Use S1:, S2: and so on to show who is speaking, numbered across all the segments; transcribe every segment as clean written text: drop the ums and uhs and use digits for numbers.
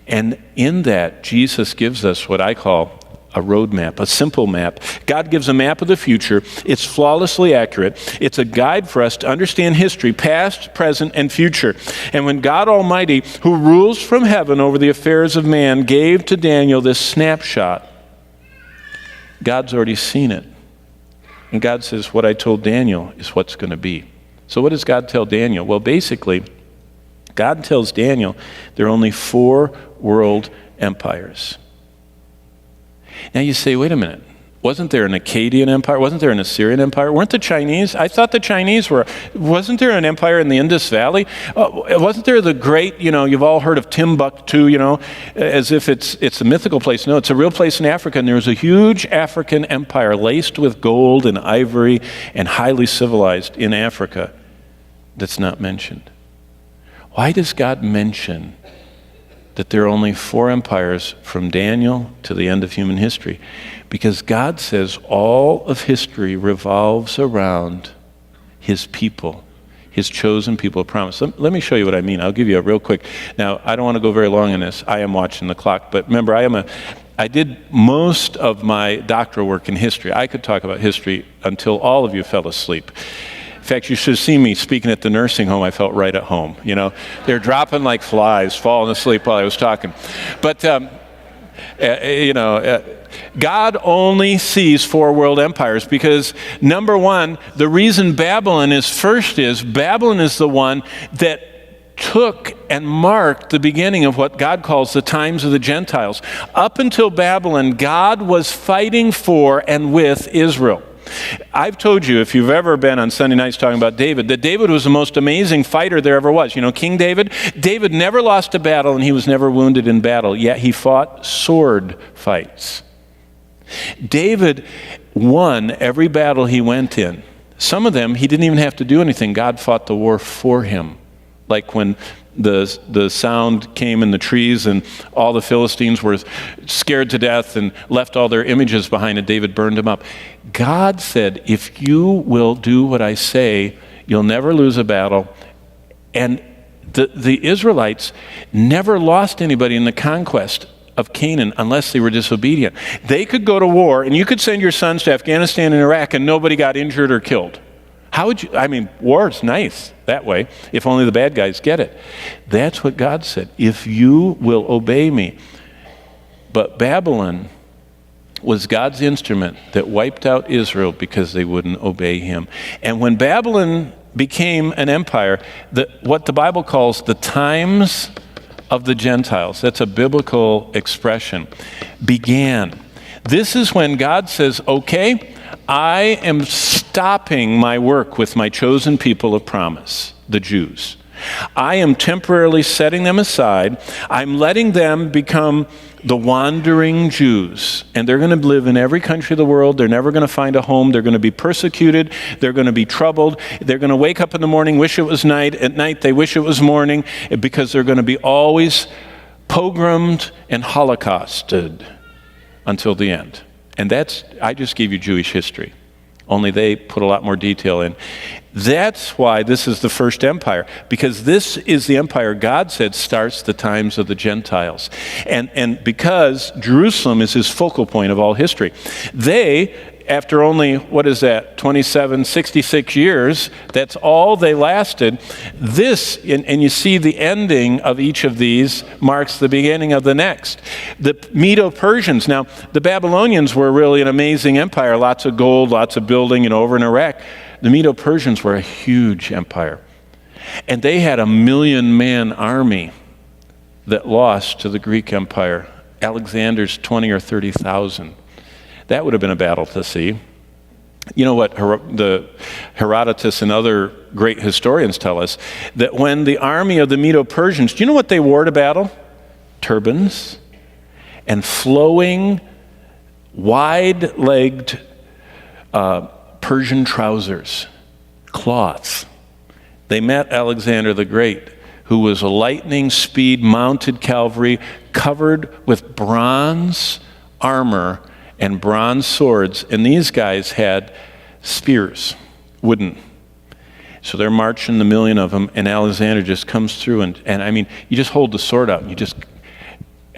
S1: And in that, Jesus gives us what I call a roadmap, a simple map. God gives a map of the future. It's flawlessly accurate. It's a guide for us to understand history, past, present, and future. And when God Almighty, who rules from heaven over the affairs of man, gave to Daniel this snapshot, God's already seen it. And God says, what I told Daniel is what's going to be. So what does God tell Daniel? Well, basically, God tells Daniel there are only 4 world empires. Now you say, wait a minute. Wasn't there an Akkadian empire? Wasn't there an Assyrian empire? Weren't the Chinese? I thought the Chinese were. Wasn't there an empire in the Indus Valley? Wasn't there the great, you've all heard of Timbuktu, as if it's a mythical place. No, it's a real place in Africa, and there was a huge African empire laced with gold and ivory and highly civilized in Africa that's not mentioned. Why does God mention that there are only 4 empires from Daniel to the end of human history? Because God says all of history revolves around his people, his chosen people of promise. Let me show you what I mean. I'll give you a real quick. Now, I don't want to go very long on this. I am watching the clock. But remember, I did most of my doctoral work in history. I could talk about history until all of you fell asleep. In fact, you should have seen me speaking at the nursing home. I felt right at home. They're dropping like flies, falling asleep while I was talking. But, God only sees 4 world empires because, number one, the reason Babylon is first is Babylon is the one that took and marked the beginning of what God calls the times of the Gentiles. Up until Babylon, God was fighting for and with Israel. I've told you, if you've ever been on Sunday nights talking about David, that David was the most amazing fighter there ever was. King David? David never lost a battle and he was never wounded in battle, yet he fought sword fights. David won every battle he went in. Some of them, he didn't even have to do anything. God fought the war for him. Like when the sound came in the trees and all the Philistines were scared to death and left all their images behind and David burned them up. God said, if you will do what I say, you'll never lose a battle. And the Israelites never lost anybody in the conquest of Canaan unless they were disobedient. They could go to war and you could send your sons to Afghanistan and Iraq and nobody got injured or killed. How would you, war is nice that way, if only the bad guys get it. That's what God said. If you will obey me. But Babylon was God's instrument that wiped out Israel because they wouldn't obey him. And when Babylon became an empire, what the Bible calls the times of the Gentiles, that's a biblical expression, began. This is when God says, okay, I am stopping my work with my chosen people of promise, the Jews. I am temporarily setting them aside. I'm letting them become the wandering Jews. And they're going to live in every country of the world. They're never going to find a home. They're going to be persecuted. They're going to be troubled. They're going to wake up in the morning, wish it was night. At night, they wish it was morning, because they're going to be always pogromed and holocausted until the end. And I just gave you Jewish history. Only they put a lot more detail in. That's why this is the first empire, because this is the empire God said starts the times of the Gentiles. And because Jerusalem is his focal point of all history. They, after only, 66 years, that's all they lasted. This, and you see the ending of each of these marks the beginning of the next. The Medo-Persians, now the Babylonians were really an amazing empire, lots of gold, lots of building, over in Iraq. The Medo-Persians were a huge empire. And they had a 1,000,000-man army that lost to the Greek Empire. Alexander's 20 or 30,000. That would have been a battle to see. You know what the Herodotus and other great historians tell us? That when the army of the Medo-Persians, do you know what they wore to battle? Turbans and flowing, wide-legged Persian trousers, cloths. They met Alexander the Great, who was a lightning speed mounted cavalry covered with bronze armor and bronze swords, and these guys had spears, wooden. So they're marching, the 1,000,000 of them, and Alexander just comes through, and you just hold the sword out, and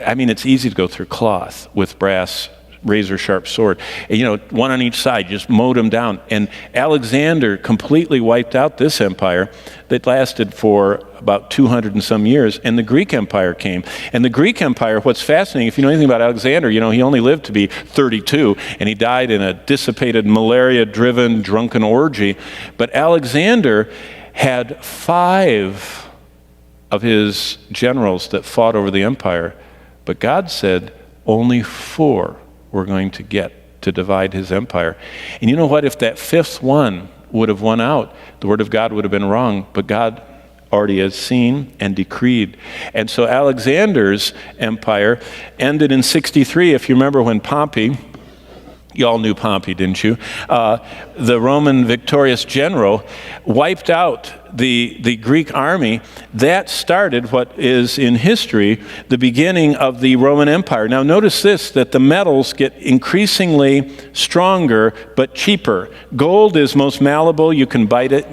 S1: I mean, it's easy to go through cloth with brass razor-sharp sword. And, one on each side, just mowed them down. And Alexander completely wiped out this empire that lasted for about 200 and some years, and the Greek Empire came. And the Greek Empire, what's fascinating, if you know anything about Alexander, he only lived to be 32, and he died in a dissipated, malaria-driven, drunken orgy. But Alexander had 5 of his generals that fought over the empire, but God said only 4 were going to get to divide his empire. And you know what? If that 5th one would have won out, the word of God would have been wrong, but God already has seen and decreed. And so Alexander's empire ended in 63. If you remember when Pompey, you all knew Pompey, didn't you? The Roman victorious general wiped out the Greek army. That started what is in history the beginning of the Roman Empire. Now notice this, that the metals get increasingly stronger but cheaper. Gold is most malleable. You can bite it,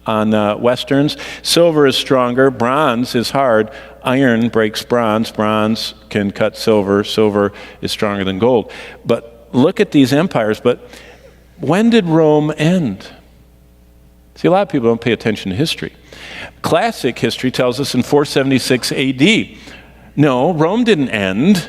S1: on westerns. Silver is stronger. Bronze is hard. Iron breaks bronze. Bronze can cut silver. Silver is stronger than gold. But look at these empires. But when did Rome end? See, a lot of people don't pay attention to history. Classic history tells us in 476 AD. No, Rome didn't end.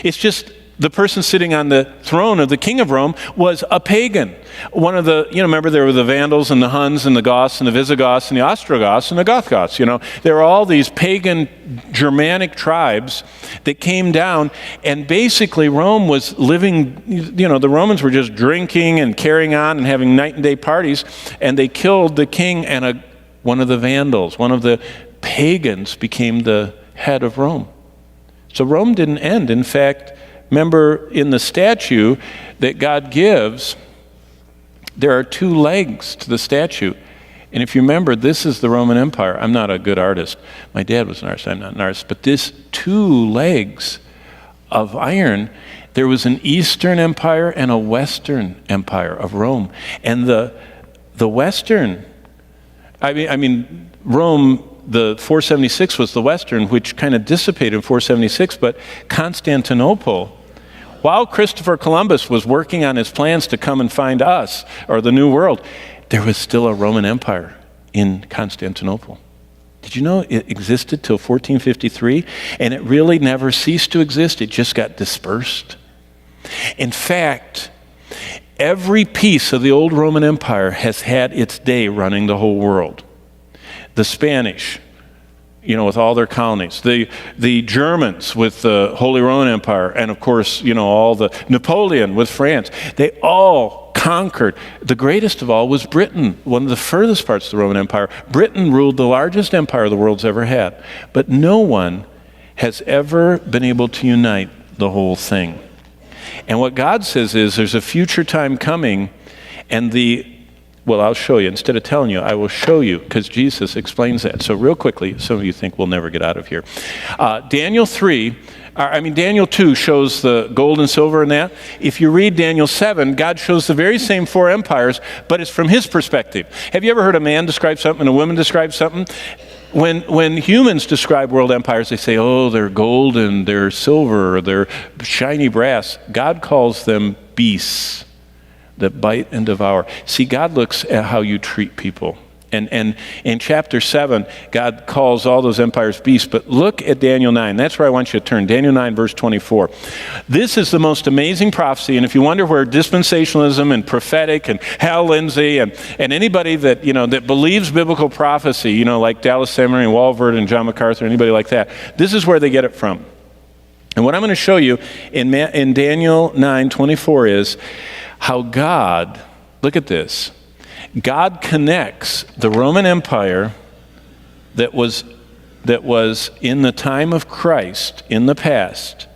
S1: It's just the person sitting on the throne of the king of Rome was a pagan. One of the, remember there were the Vandals and the Huns and the Goths and the Visigoths and the Ostrogoths and the Gothgoths, There were all these pagan Germanic tribes that came down, and basically Rome was living, the Romans were just drinking and carrying on and having night and day parties, and they killed the king, and one of the Vandals, one of the pagans became the head of Rome. So Rome didn't end. In fact, remember in the statue that God gives, there are 2 legs to the statue. And if you remember, this is the Roman Empire. I'm not a good artist. My dad was an artist. I'm not an artist. But this 2 legs of iron, there was an Eastern Empire and a Western Empire of Rome. And the Western, I mean, Rome, the 476 was the Western, which kind of dissipated in 476, but Constantinople, while Christopher Columbus was working on his plans to come and find us, or the New World, there was still a Roman Empire in Constantinople. Did you know it existed till 1453? And it really never ceased to exist. It just got dispersed. In fact, every piece of the old Roman Empire has had its day running the whole world. The Spanish, with all their colonies. The Germans with the Holy Roman Empire, and of course, all the Napoleon with France. They all conquered. The greatest of all was Britain, one of the furthest parts of the Roman Empire. Britain ruled the largest empire the world's ever had. But no one has ever been able to unite the whole thing. And what God says is there's a future time coming, and I'll show you. Instead of telling you, I will show you, because Jesus explains that. So real quickly, some of you think we'll never get out of here. Daniel 2 shows the gold and silver in that. If you read Daniel 7, God shows the very same 4 empires, but it's from his perspective. Have you ever heard a man describe something and a woman describe something? When humans describe world empires, they say, oh, they're golden, they're silver, or they're shiny brass. God calls them beasts that bite and devour. See, God looks at how you treat people. And in chapter 7, God calls all those empires beasts. But look at Daniel 9. That's where I want you to turn. Daniel 9, verse 24. This is the most amazing prophecy. And if you wonder where dispensationalism and prophetic and Hal Lindsey and anybody that, that believes biblical prophecy, like Dallas Seminary and Walvoord and John MacArthur, anybody like that, this is where they get it from. And what I'm going to show you in Daniel 9:24 is how God, look at this, God connects the Roman Empire that was in the time of Christ in the past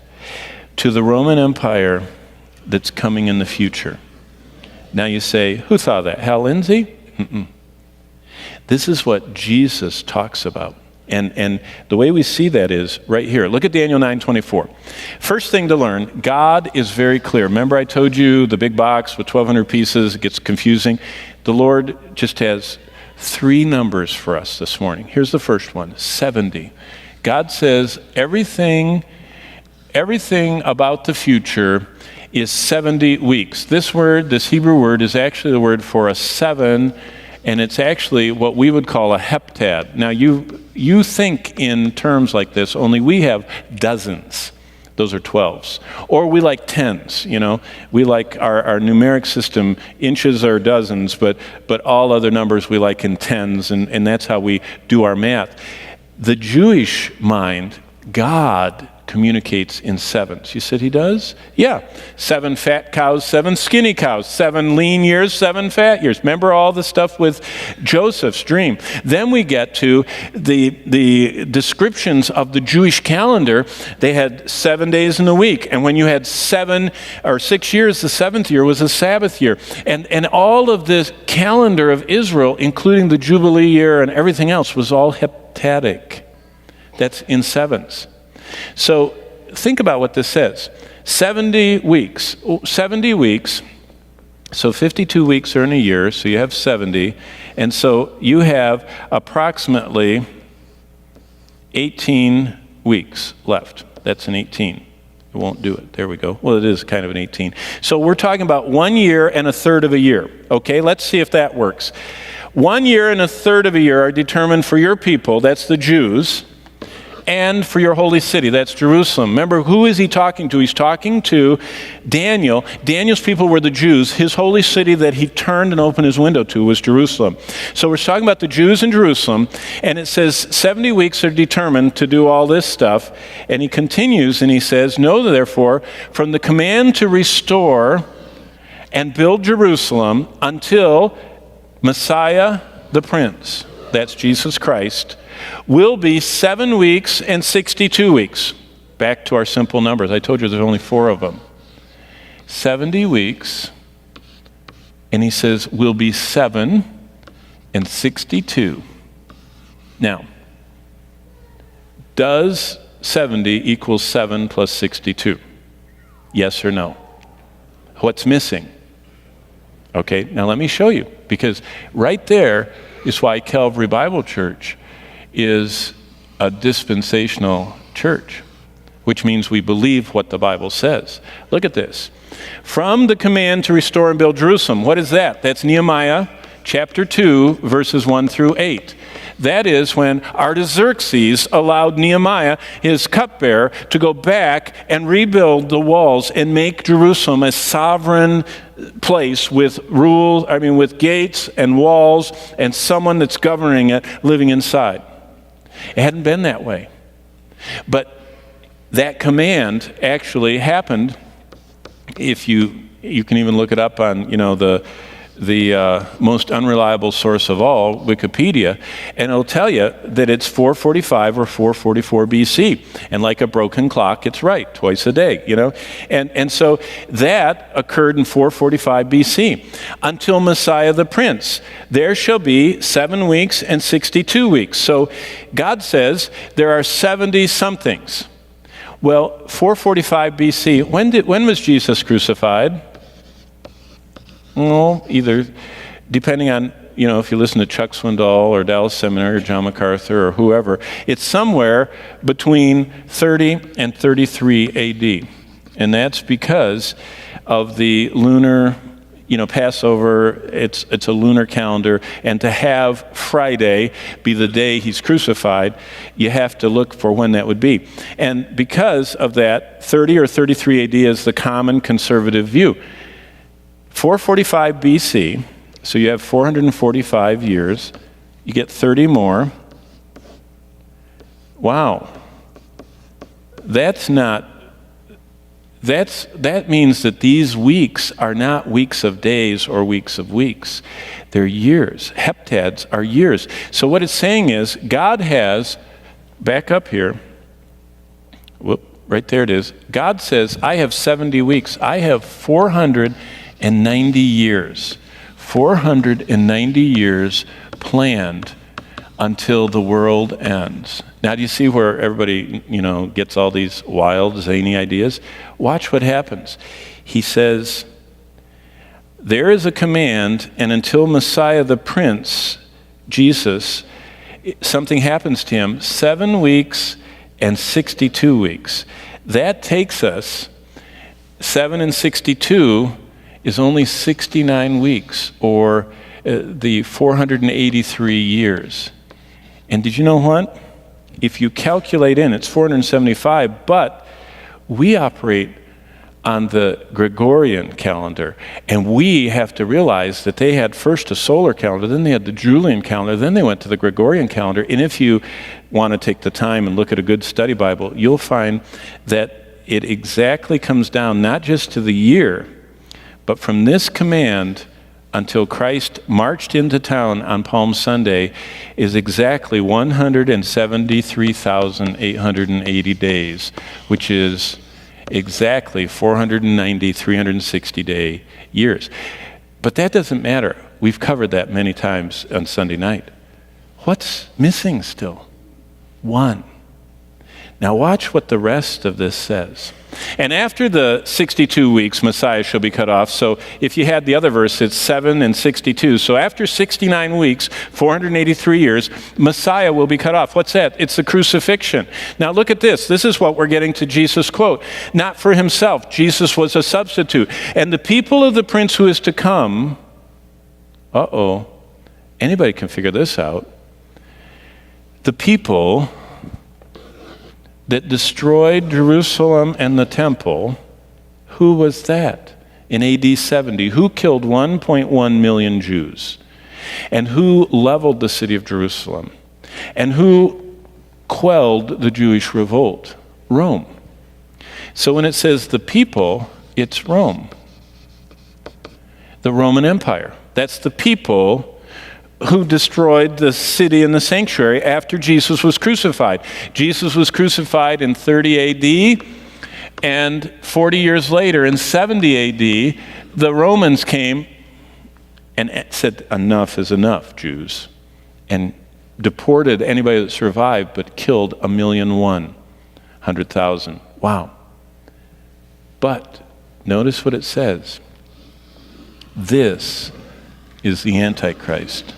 S1: to the Roman Empire that's coming in the future. Now you say, who thought of that? Hal Lindsey? This is what Jesus talks about. And the way we see that is right here. Look at Daniel 9:24. First thing to learn, God is very clear. Remember I told you the big box with 1,200 pieces, it gets confusing. The Lord just has 3 numbers for us this morning. Here's the first one, 70. God says everything about the future is 70 weeks. This Hebrew word, is actually the word for a 7, and it's actually what we would call a heptad. Now, you think in terms like this, only we have dozens. Those are 12s. Or we like tens, We like our numeric system, inches are dozens, but all other numbers we like in tens, and that's how we do our math. The Jewish mind, God communicates in sevens. You said he does? Yeah. 7 fat cows, 7 skinny cows, 7 lean years, 7 fat years. Remember all the stuff with Joseph's dream. Then we get to the descriptions of the Jewish calendar. They had 7 days in the week. And when you had 7 or 6 years, the 7th year was a Sabbath year. And all of this calendar of Israel, including the Jubilee year and everything else, was all heptadic. That's in sevens. So think about what this says. 70 weeks. 70 weeks. So 52 weeks are in a year, so you have 70. And so you have approximately 18 weeks left. That's an 18. It won't do it. There we go. Well, it is kind of an 18. So we're talking about 1 year and a third of a year. Okay, let's see if that works. 1 year and a third of a year are determined for your people, that's the Jews, and for your holy city, that's Jerusalem. Remember, who is he talking to? He's talking to Daniel. Daniel's people were the Jews. His holy city that he turned and opened his window to was Jerusalem. So we're talking about the Jews in Jerusalem, and it says 70 weeks are determined to do all this stuff. And he continues and he says, know therefore, from the command to restore and build Jerusalem until Messiah the Prince, that's Jesus Christ, will be 7 weeks and 62 weeks. Back to our simple numbers. I told you there's only 4 of them. 70 weeks, and he says, will be 7 and 62. Now, does 70 equal 7 plus 62? Yes or no? What's missing? Okay, now let me show you, because right there is why Calvary Bible Church is a dispensational church, which means we believe what the Bible says. Look at this. From the command to restore and build Jerusalem. What is that? That's Nehemiah chapter 2, verses 1 through 8. That is when Artaxerxes allowed Nehemiah, his cupbearer, to go back and rebuild the walls and make Jerusalem a sovereign place with with gates and walls and someone that's governing it living inside. It hadn't been that way. But that command actually happened. If you can even look it up on, the most unreliable source of all, Wikipedia, and it'll tell you that it's 445 or 444 BC. And like a broken clock, it's right twice a day, And so that occurred in 445 BC. Until Messiah the Prince, there shall be 7 weeks and 62 weeks. So God says there are 70 somethings. Well, 445 BC, when was Jesus crucified? Well, either, depending on, if you listen to Chuck Swindoll or Dallas Seminary or John MacArthur or whoever, it's somewhere between 30 and 33 AD. And that's because of the lunar, Passover, it's a lunar calendar, and to have Friday be the day he's crucified, you have to look for when that would be. And because of that, 30 or 33 AD is the common conservative view. 445 BC, so you have 445 years, you get 30 more. Wow. That means that these weeks are not weeks of days or weeks of weeks. They're years. Heptads are years. So what it's saying is, God has, back up here, right there it is. God says, I have 70 weeks. I have 490 years. 490 years planned until the world ends. Now, do you see where everybody, gets all these wild, zany ideas? Watch what happens. He says, there is a command, and until Messiah the Prince, Jesus, something happens to him. 7 weeks and 62 weeks. That takes us, 7 and 62 is only 69 weeks, or the 483 years. And did you know what? If you calculate in, it's 475, but we operate on the Gregorian calendar. And we have to realize that they had first a solar calendar, then they had the Julian calendar, then they went to the Gregorian calendar. And if you want to take the time and look at a good study Bible, you'll find that it exactly comes down not just to the year, but from this command until Christ marched into town on Palm Sunday is exactly 173,880 days, which is exactly 490, 360-day years. But that doesn't matter. We've covered that many times on Sunday night. What's missing still? One. Now watch what the rest of this says. And after the 62 weeks, Messiah shall be cut off. So if you had the other verse, it's 7 and 62. So after 69 weeks, 483 years, Messiah will be cut off. What's that? It's the crucifixion. Now look at this. This is what we're getting to Jesus' quote. Not for himself. Jesus was a substitute. And the people of the prince who is to come, anybody can figure this out. The people that destroyed Jerusalem and the temple, who was that in AD 70? Who killed 1.1 million Jews? And who leveled the city of Jerusalem? And who quelled the Jewish revolt? Rome. So when it says the people, it's Rome. The Roman Empire. That's the people who destroyed the city and the sanctuary after Jesus was crucified. Jesus was crucified in 30 AD, and 40 years later, in 70 AD, the Romans came and said, enough is enough, Jews, and deported anybody that survived, but killed 1,100,000. Wow. But notice what it says. This is the Antichrist.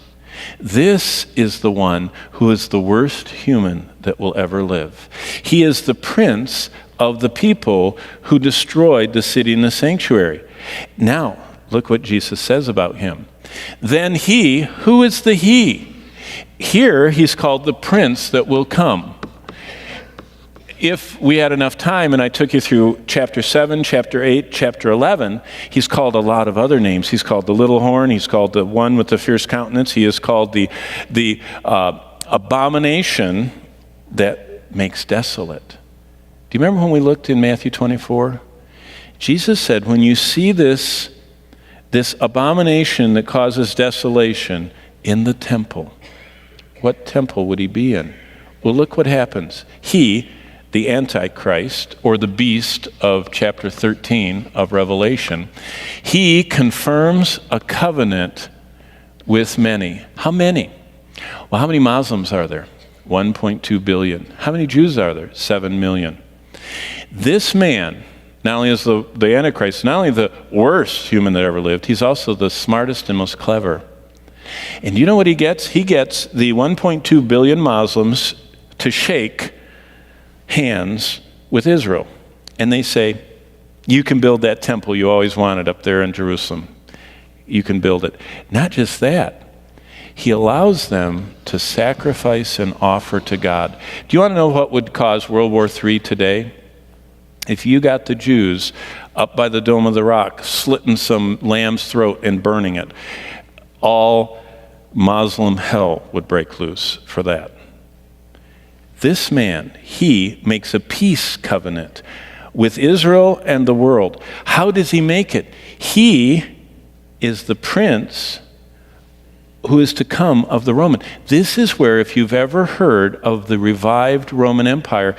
S1: This is the one who is the worst human that will ever live. He is the prince of the people who destroyed the city and the sanctuary. Now, look what Jesus says about him. Then he, who is the he? Here, he's called the prince that will come. If we had enough time and I took you through chapter 7, chapter 8, chapter 11, he's called a lot of other names. He's called the little horn. He's called the one with the fierce countenance. He is called the abomination that makes desolate. Do you remember when we looked in Matthew 24? Jesus said, when you see this abomination that causes desolation in the temple, what temple would he be in? Well, look what happens. He, the Antichrist, or the beast of chapter 13 of Revelation, he confirms a covenant with many. How many? Well, how many Muslims are there? 1.2 billion. How many Jews are there? 7 million. This man, not only is the Antichrist, not only the worst human that ever lived, he's also the smartest and most clever. And you know what he gets? He gets the 1.2 billion Muslims to shake hands with Israel. And they say, you can build that temple you always wanted up there in Jerusalem. You can build it. Not just that. He allows them to sacrifice and offer to God. Do you want to know what would cause World War III today? If you got the Jews up by the Dome of the Rock, slitting some lamb's throat and burning it, all Muslim hell would break loose for that. This man, he makes a peace covenant with Israel and the world. How does he make it? He is the prince who is to come of the Roman. This is where, if you've ever heard of the revived Roman Empire,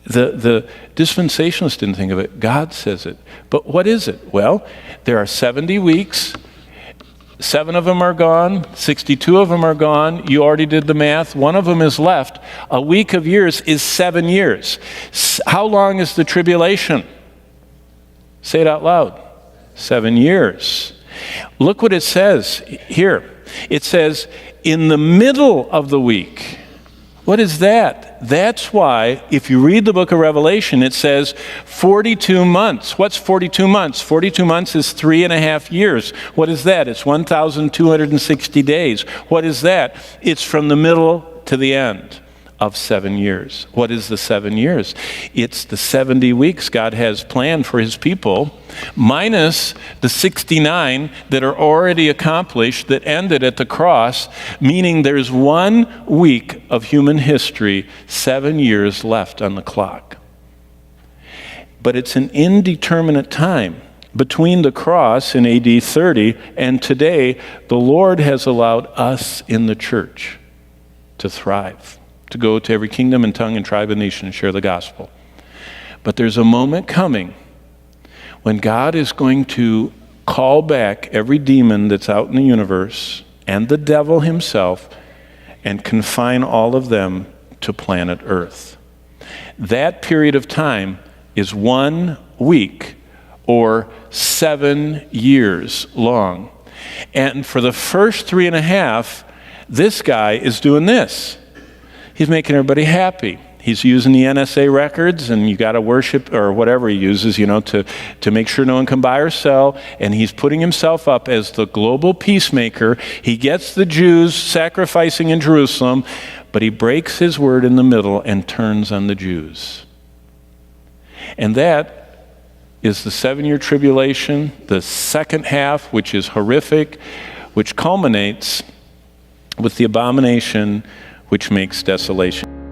S1: the dispensationalists didn't think of it. God says it. But what is it? Well, there are 70 weeks. 7 of them are gone. 62 of them are gone. You already did the math. 1 of them is left. A week of years is 7 years. How long is the tribulation? Say it out loud. 7 years. Look what it says here. It says, in the middle of the week. What is that? That's why, if you read the book of Revelation, it says 42 months. What's 42 months? 42 months is 3.5 years. What is that? It's 1,260 days. What is that? It's from the middle to the end of 7 years. What is the 7 years? It's the 70 weeks God has planned for his people, minus the 69 that are already accomplished that ended at the cross, meaning there's 1 week of human history, 7 years left on the clock. But it's an indeterminate time. Between the cross in AD 30 and today, the Lord has allowed us in the church to thrive, to go to every kingdom and tongue and tribe and nation and share the gospel. But there's a moment coming when God is going to call back every demon that's out in the universe and the devil himself and confine all of them to planet Earth. That period of time is 1 week or 7 years long. And for the first 3.5, this guy is doing this. He's making everybody happy. He's using the NSA records, and you got to worship, or whatever he uses, to make sure no one can buy or sell. And he's putting himself up as the global peacemaker. He gets the Jews sacrificing in Jerusalem, but he breaks his word in the middle and turns on the Jews. And that is the 7-year tribulation, the second half, which is horrific, which culminates with the abomination which makes desolation.